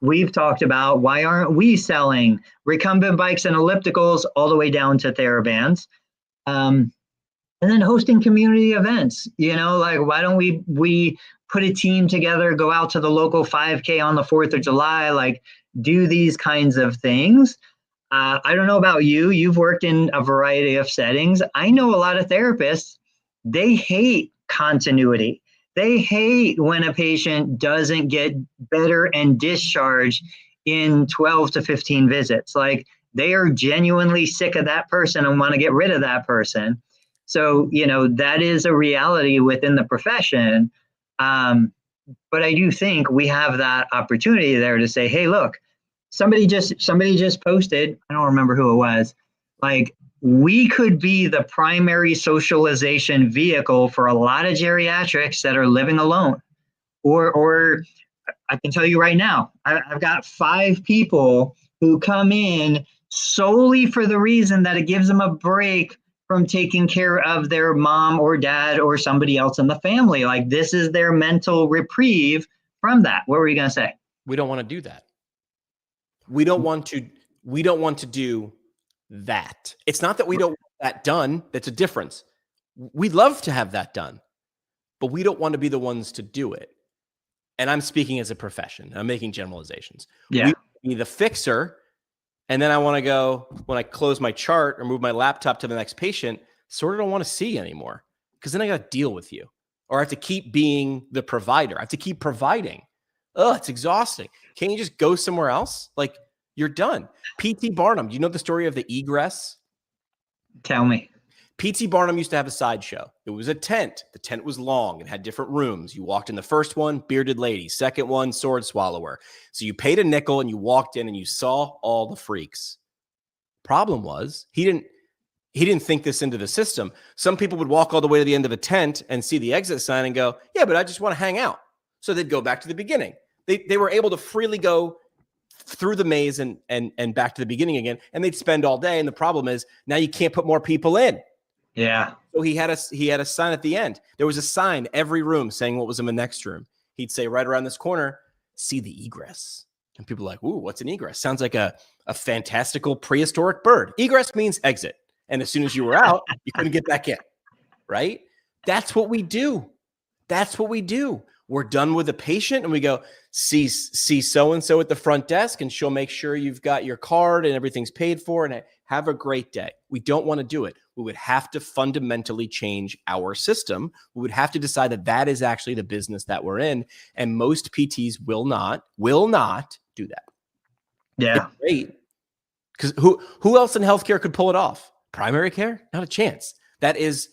We've talked about, why aren't we selling recumbent bikes and ellipticals all the way down to TheraBands? And then hosting community events, you know, like why don't we put a team together, go out to the local 5K on the 4th of July, like do these kinds of things. I don't know about you. You've worked in a variety of settings. I know a lot of therapists, they hate continuity. They hate when a patient doesn't get better and discharged in 12 to 15 visits. Like they are genuinely sick of that person and want to get rid of that person. So, you know, that is a reality within the profession. But I do think we have that opportunity there to say, hey, look, somebody just posted, I don't remember who it was, like we could be the primary socialization vehicle for a lot of geriatrics that are living alone. Or I can tell you right now, I've got 5 people who come in solely for the reason that it gives them a break from taking care of their mom or dad or somebody else in the family. Like this is their mental reprieve from that. What were you going to say? We don't want to do that. We don't want to do that. It's not that we don't want that done. That's a difference. We'd love to have that done, but we don't want to be the ones to do it. And I'm speaking as a profession. I'm making generalizations. Yeah. We be the fixer. And then I want to go, when I close my chart or move my laptop to the next patient, sort of don't want to see anymore because then I got to deal with you, or I have to keep being the provider. I have to keep providing. Oh, it's exhausting. Can't you just go somewhere else? Like you're done. PT Barnum, do you know the story of the egress? Tell me. PT Barnum used to have a sideshow. It was a tent. The tent was long. It had different rooms. You walked in the first one, bearded lady. Second one, sword swallower. So you paid a nickel and you walked in and you saw all the freaks. Problem was, he didn't think this into the system. Some people would walk all the way to the end of a tent and see the exit sign and go, yeah, but I just want to hang out. So they'd go back to the beginning. They were able to freely go through the maze and back to the beginning again, and they'd spend all day. And the problem is now you can't put more people in. Yeah. So he had a sign at the end. There was a sign every room saying what was in the next room. He'd say right around this corner, see the egress. And people are like, ooh, what's an egress? Sounds like a fantastical prehistoric bird. Egress means exit. And as soon as you were out, you couldn't get back in, right? That's what we do. That's what we do. We're done with a patient and we go, see so-and-so at the front desk and she'll make sure you've got your card and everything's paid for and have a great day. We don't want to do it. We would have to fundamentally change our system. We would have to decide that that is actually the business that we're in. And most PTs will not do that. Yeah. It's great. Because who else in healthcare could pull it off? Primary care? Not a chance. That is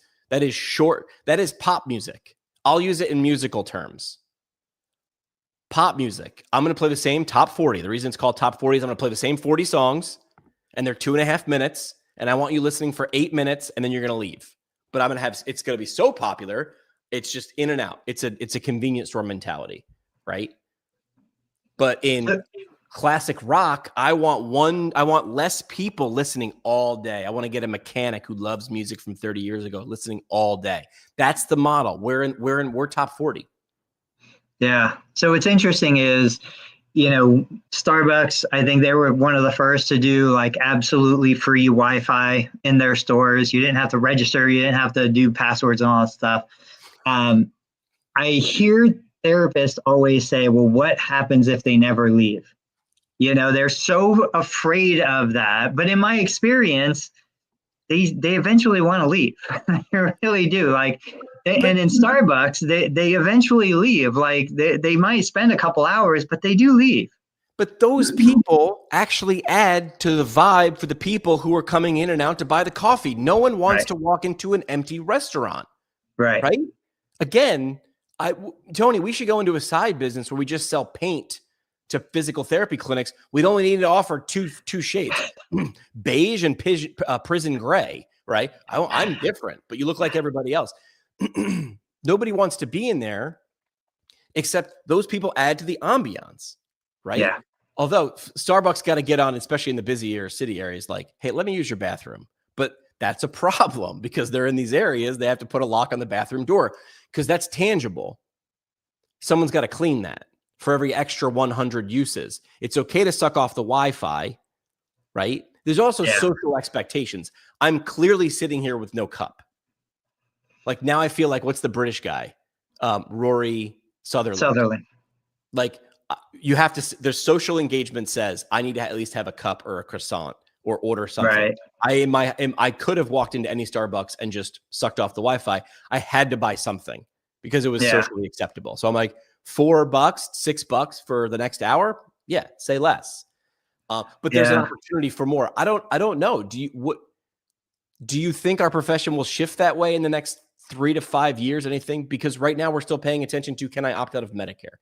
short. That is pop music. I'll use it in musical terms. Pop music. I'm going to play the same top 40. The reason it's called top 40 is I'm going to play the same 40 songs and they're 2.5 minutes. And I want you listening for 8 minutes and then you're going to leave. But it's going to be so popular. It's just in and out. It's a convenience store mentality, right? But in classic rock, I want less people listening all day. I want to get a mechanic who loves music from 30 years ago listening all day. That's the model. We're top 40. Yeah. So what's interesting is, Starbucks, I think they were one of the first to do like absolutely free Wi-Fi in their stores. You didn't have to register. You didn't have to do passwords and all that stuff. I hear therapists always say, well, what happens if they never leave? They're so afraid of that. But in my experience, they eventually want to leave. They really do. Like, and in Starbucks, they eventually leave. Like they might spend a couple hours, but they do leave. But those people actually add to the vibe for the people who are coming in and out to buy the coffee. No one wants to walk into an empty restaurant. Right. Again, Tony, we should go into a side business where we just sell paint to physical therapy clinics. We'd only need to offer two shades, beige and prison gray, right? I'm different, but you look like everybody else. Nobody wants to be in there except those people add to the ambiance, right? Yeah. Although Starbucks got to get on, especially in the busier city areas, like, hey, let me use your bathroom. But that's a problem because they're in these areas. They have to put a lock on the bathroom door because that's tangible. Someone's got to clean that. For every extra 100 uses, it's okay to suck off the Wi-Fi, right? There's also social expectations. I'm clearly sitting here with no cup. Like now I feel like, what's the British guy? Rory Sutherland. Like you have to, their social engagement says I need to at least have a cup or a croissant or order something. Right. I could have walked into any Starbucks and just sucked off the Wi-Fi. I had to buy something because it was socially acceptable. So I'm like, $4, $6 for the next hour. Yeah. Say less. But there's an opportunity for more. I don't know. Do you think our profession will shift that way in the next 3 to 5 years? Anything? Because right now we're still paying attention to, can I opt out of Medicare?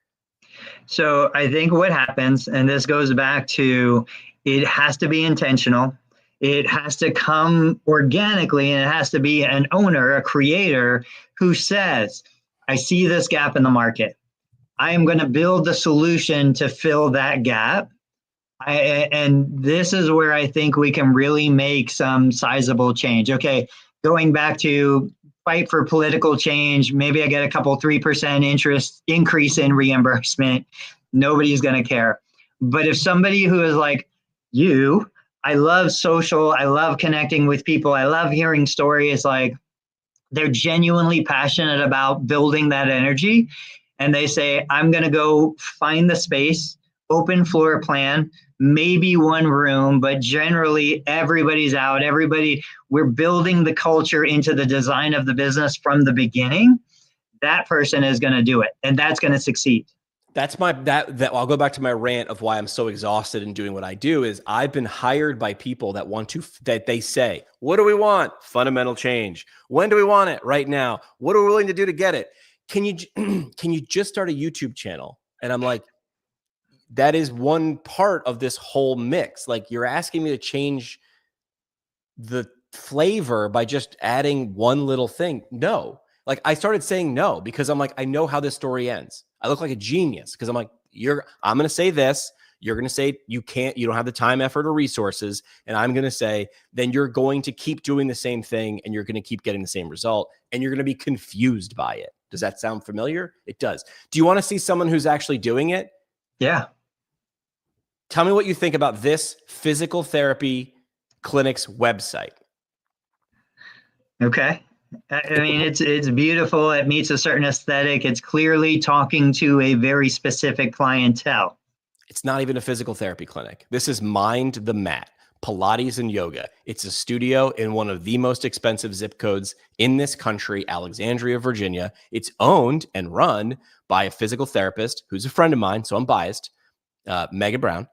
So I think what happens, and this goes back to, it has to be intentional. It has to come organically, and it has to be an owner, a creator who says, I see this gap in the market. I am going to build the solution to fill that gap. And this is where I think we can really make some sizable change. Okay, going back to fight for political change, maybe I get a couple 3% increase in reimbursement. Nobody's going to care. But if somebody who is like you, I love social, I love connecting with people, I love hearing stories, like they're genuinely passionate about building that energy. And they say, I'm going to go find the space, open floor plan, maybe one room, but generally everybody's out. We're building the culture into the design of the business from the beginning. That person is going to do it, and that's going to succeed. That's I'll go back to my rant of why I'm so exhausted in doing what I do is I've been hired by people that they say, what do we want? Fundamental change. When do we want it? Right now. What are we willing to do to get it? Can you just start a YouTube channel? And I'm like, that is one part of this whole mix. Like you're asking me to change the flavor by just adding one little thing. No, like I started saying no because I'm like, I know how this story ends. I look like a genius because I'm like, I'm going to say this. You're going to say you don't have the time, effort, or resources. And I'm going to say, then you're going to keep doing the same thing and you're going to keep getting the same result and you're going to be confused by it. Does that sound familiar? It does. Do you want to see someone who's actually doing it? Yeah. Tell me what you think about this physical therapy clinic's website. Okay. I mean, it's beautiful. It meets a certain aesthetic. It's clearly talking to a very specific clientele. It's not even a physical therapy clinic. This is Mind the Mat, Pilates and yoga. It's a studio in one of the most expensive zip codes in this country, Alexandria, Virginia. It's owned and run by a physical therapist who's a friend of mine, so I'm biased, Megan Brown.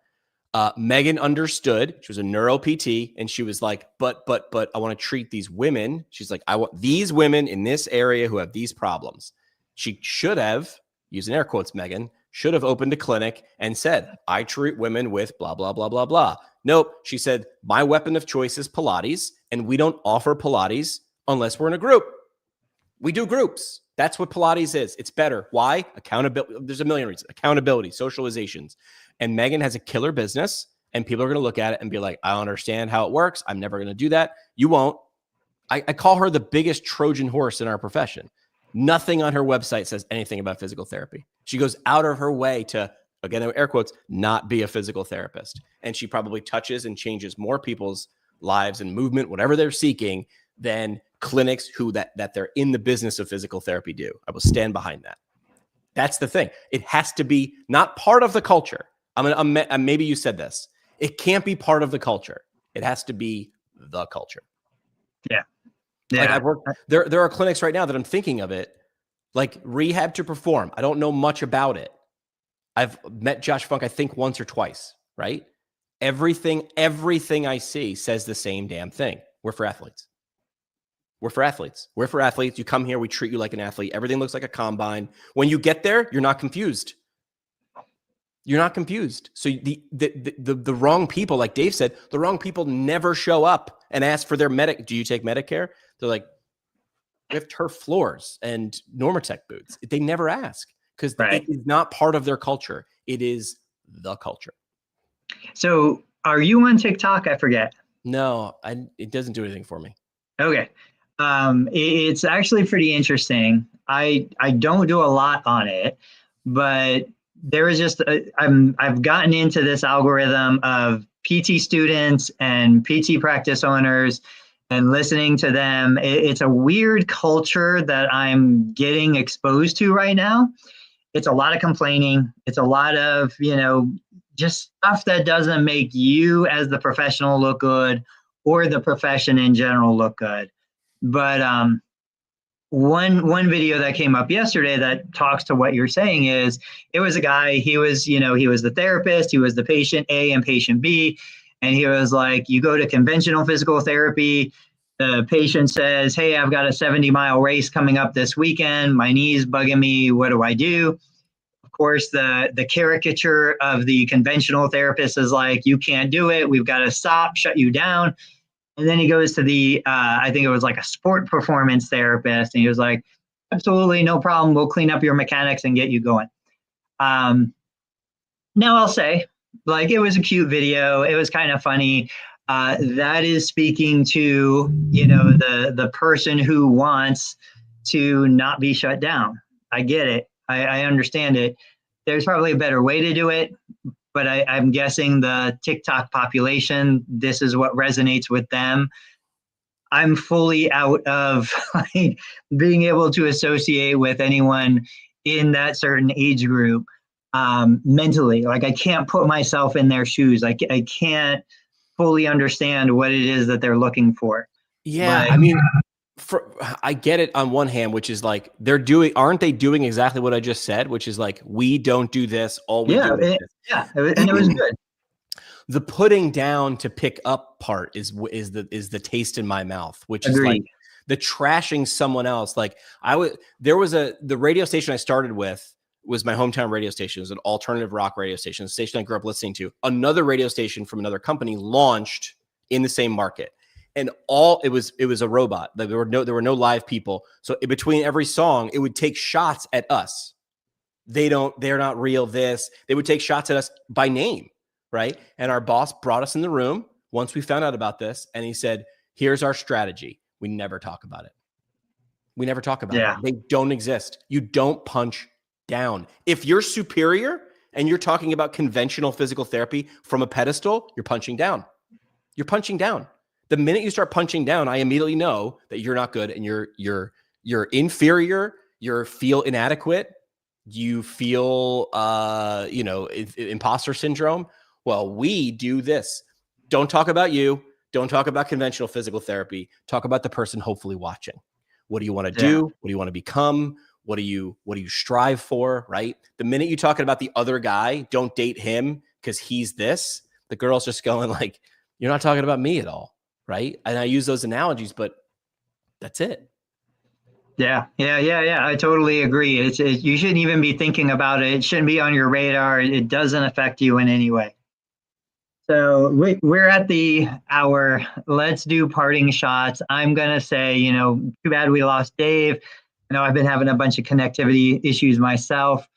Megan understood. She was a neuro PT, and she was like, but I want to treat these women. She's like, I want these women in this area who have these problems. She should have, using air quotes, Megan, should have opened a clinic and said, I treat women with blah, blah, blah, blah, blah. Nope. She said, my weapon of choice is Pilates, and we don't offer Pilates unless we're in a group. We do groups. That's what Pilates is. It's better. Why? Accountability. There's a million reasons. Accountability, socializations. And Megan has a killer business, and people are going to look at it and be like, I don't understand how it works. I'm never going to do that. You won't. I call her the biggest Trojan horse in our profession. Nothing on her website says anything about physical therapy. She goes out of her way to, again, air quotes, not be a physical therapist. And she probably touches and changes more people's lives and movement, whatever they're seeking, than clinics who that they're in the business of physical therapy do. I will stand behind that. That's the thing. It has to be not part of the culture. Maybe you said this. It can't be part of the culture. It has to be the culture. Yeah. Like I've worked, there are clinics right now that I'm thinking of it, like Rehab to Perform. I don't know much about it. I've met Josh Funk, I think, once or twice, right? Everything I see says the same damn thing. We're for athletes. We're for athletes. We're for athletes. You come here, we treat you like an athlete. Everything looks like a combine. When you get there, you're not confused. You're not confused. So the wrong people, like Dave said, the wrong people never show up and ask for their do you take Medicare? They're like, we have turf floors and Normatec boots. They never ask because it is not part of their culture. It is the culture. So are you on TikTok? I forget. No, it doesn't do anything for me. Okay. It's actually pretty interesting. I don't do a lot on it, but there is just I've gotten into this algorithm of PT students and PT practice owners and listening to them. It's a weird culture that I'm getting exposed to right now. It's a lot of complaining. It's a lot of, just stuff that doesn't make you as the professional look good or the profession in general look good. But one video that came up yesterday that talks to what you're saying is, it was a guy, he was the therapist, he was the patient A and patient B. And he was like, you go to conventional physical therapy, the patient says, hey, I've got a 70-mile race coming up this weekend. My knee's bugging me. What do I do? Of course, the caricature of the conventional therapist is like, you can't do it. We've got to stop, shut you down. And then he goes to the, I think it was like a sport performance therapist. And he was like, absolutely no problem. We'll clean up your mechanics and get you going. Now I'll say, like, it was a cute video. It was kind of funny. That is speaking to, the person who wants to not be shut down. I get it. I understand it. There's probably a better way to do it. But I'm guessing the TikTok population, this is what resonates with them. I'm fully out of being able to associate with anyone in that certain age group mentally. Like, I can't put myself in their shoes. I can't fully understand what it is that they're looking for. Yeah, I get it on one hand, which is like aren't they doing exactly what I just said, which is like, we don't do this, all we do is this. Yeah, and it was good. The putting down to pick up part is the taste in my mouth, which Agreed. Is like the trashing someone else. Like the radio station I started with was my hometown radio station. It was an alternative rock radio station, a station I grew up listening to. Another radio station from another company launched in the same market. And it was a robot. There were no live people. So in between every song, it would take shots at us. They're not real. They would take shots at us by name. right? And our boss brought us in the room once we found out about this, and he said, here's our strategy. We never talk about it. We never talk about it. They don't exist. You don't punch down. If you're superior and you're talking about conventional physical therapy from a pedestal, you're punching down. You're punching down. The minute you start punching down, I immediately know that you're not good and you're inferior. You feel inadequate. You feel, imposter syndrome. Well, we do this. Don't talk about you. Don't talk about conventional physical therapy. Talk about the person hopefully watching. What do you want to do? What do you want to become? What do you strive for? Right? The minute you're talking about the other guy, don't date him because he's this. The girl's just going like, you're not talking about me at all. Right? And I use those analogies, but that's it. Yeah. I totally agree. You shouldn't even be thinking about it. It shouldn't be on your radar. It doesn't affect you in any way. So we're at the hour. Let's do parting shots. I'm going to say, too bad we lost Dave. I've been having a bunch of connectivity issues myself.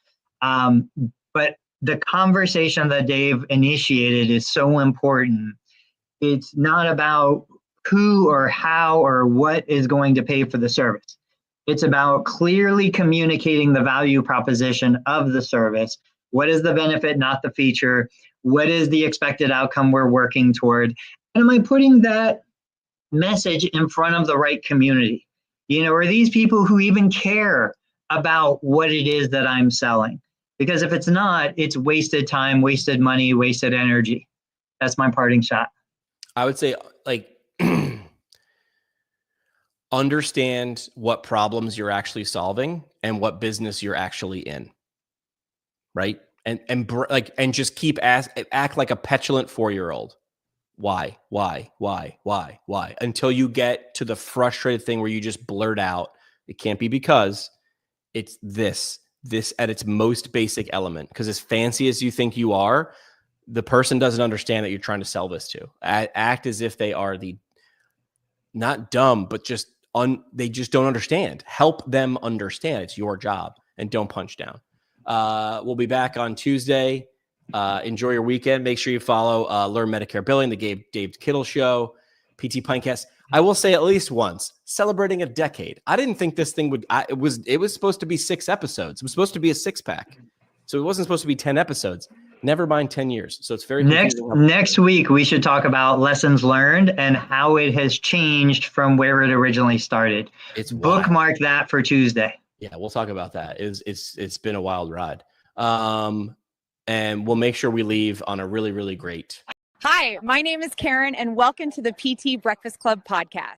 But the conversation that Dave initiated is so important. It's not about who or how or what is going to pay for the service. It's about clearly communicating the value proposition of the service. What is the benefit, not the feature? What is the expected outcome we're working toward? And am I putting that message in front of the right community? Are these people who even care about what it is that I'm selling? Because if it's not, it's wasted time, wasted money, wasted energy. That's my parting shot. I would say, understand what problems you're actually solving and what business you're actually in, right? And just keep act like a petulant 4-year-old. Why? Until you get to the frustrated thing where you just blurt out, it can't be because it's this at its most basic element. Because as fancy as you think you are, the person doesn't understand that you're trying to sell this to. Act as if they are not dumb, but just they just don't understand. Help them understand. It's your job, and don't punch down. We'll be back on Tuesday. Enjoy your weekend. Make sure you follow Learn Medicare Billing, the Dave Kittle Show, PT Pinecast. I will say at least once, celebrating a decade. I didn't think this thing would. It was supposed to be 6 episodes. It was supposed to be a 6-pack, so it wasn't supposed to be 10 episodes. Never mind 10 years. So it's very next week we should talk about lessons learned and how it has changed from where it originally started. It's bookmark that for Tuesday. Yeah, we'll talk about that. It's been a wild ride. And we'll make sure we leave on a really, really great. Hi, my name is Karen, and welcome to the PT Breakfast Club podcast.